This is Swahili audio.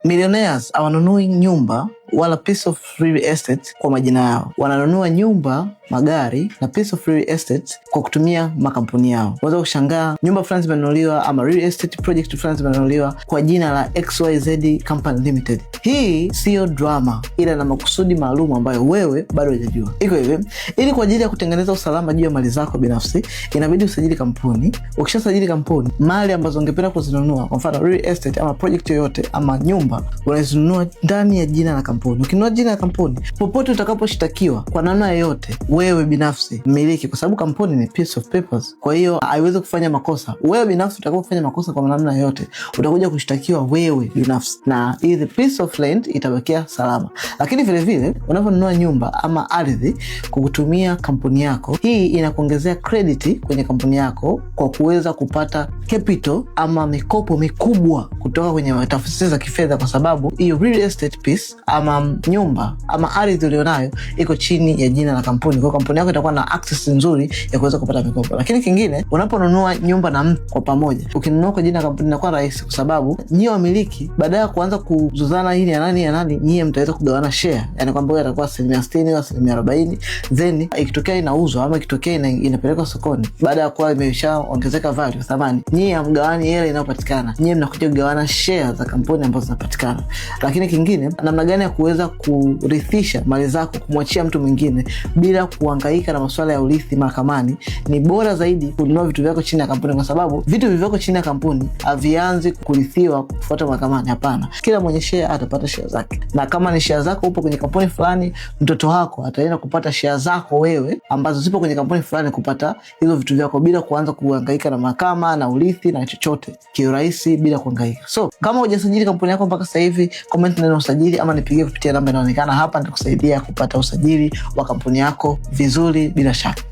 Millionaires hawanunui nyumba wala piece of real estate kwa majina yao. Wananunua nyumba, magari na piece of real estate kwa kutumia makampuni yao. Unaweza kushangaa nyumba fulani zimenunuliwa ama real estate project fulani zimenunuliwa kwa jina la XYZ Company Limited. Hii sio drama, ila na makusudi maalum ambayo wewe bado hujajua. Iko hivi, ili kwa ajili ya kutengeneza usalama juu ya mali zako binafsi, inabidi usajili kampuni. Ukishasajili kampuni, mali ambazo ungependa kuzinunua, kwa mfano real estate ama project yoyote ama nyumba, unazinunua ndani ya jina la kampuni. Ukinunua jina la kampuni, popote utakaposhtakiwa kwa namna yoyote, wewe binafsi mmiliki, kwa sababu kampuni ni piece of papers, kwa hiyo haiwezi kufanya makosa. Wewe binafsi utakapofanya makosa kwa namna yoyote, utakuja kushtakiwa wewe binafsi, na the piece of land itabakia salama. Lakini vile vile unaponunua nyumba ama ardhi kwa kutumia kampuni yako, hii inakuongezea credit kwenye kampuni yako kwa kuweza kupata capital ama mikopo mikubwa kutoka kwenye taasisi za kifedha, kwa sababu hiyo real estate piece ama nyumba ama ardhi ulionayo iko chini ya jina la kampuni. Kwa kampuni yako itakuwa na access nzuri ya kuweza kupata mikopo. Lakini kingine, unaponunua nyumba na mtu kwa pamoja, ukinunua kwa jina la kampuni inakuwa rahisi, kwa sababu nyinyi wamiliki badala ya kuanza kuzozana hili ya nani, nyinyi mtaweza kugawana share. Yani kwamba wewe atakuwa 60% au 40%, then ikitokea inauzwa ama ikitokea inapelekwa sokoni, baada ya kuwa imeshaongezeka value thamani, nyinyi mgawani hela inayopatikana, nyinyi mnakuja kugawana share za kampuni ambazo zinapatikana. Lakini kingine, namna gani ya kuweza kurithisha mali zako kumwachia mtu mwingine bila kuhangaika na masuala ya urithi mahakamani, ni bora zaidi kununua vitu vyako chini ya kampuni, kwa sababu vitu vyako chini ya kampuni havianzi kurithiwa kufuata mahakamani. Hapana, kila mwenye share atapata share zake, na kama ni share zako upo kwenye kampuni fulani, mtoto wako ataenda kupata share zako wewe ambazo zipo kwenye kampuni fulani, kupata hizo vitu vyako bila kuanza kuhangaika na mahakama na urithi na chochote, kiurahisi bila kuhangaika. So kama hujasajili kampuni yako mpaka sasa hivi, comment neno usajili ama nipigie kupitia namba inaonekana hapa, nitakusaidia kupata usajili wa kampuni yako vizuri bila shaka.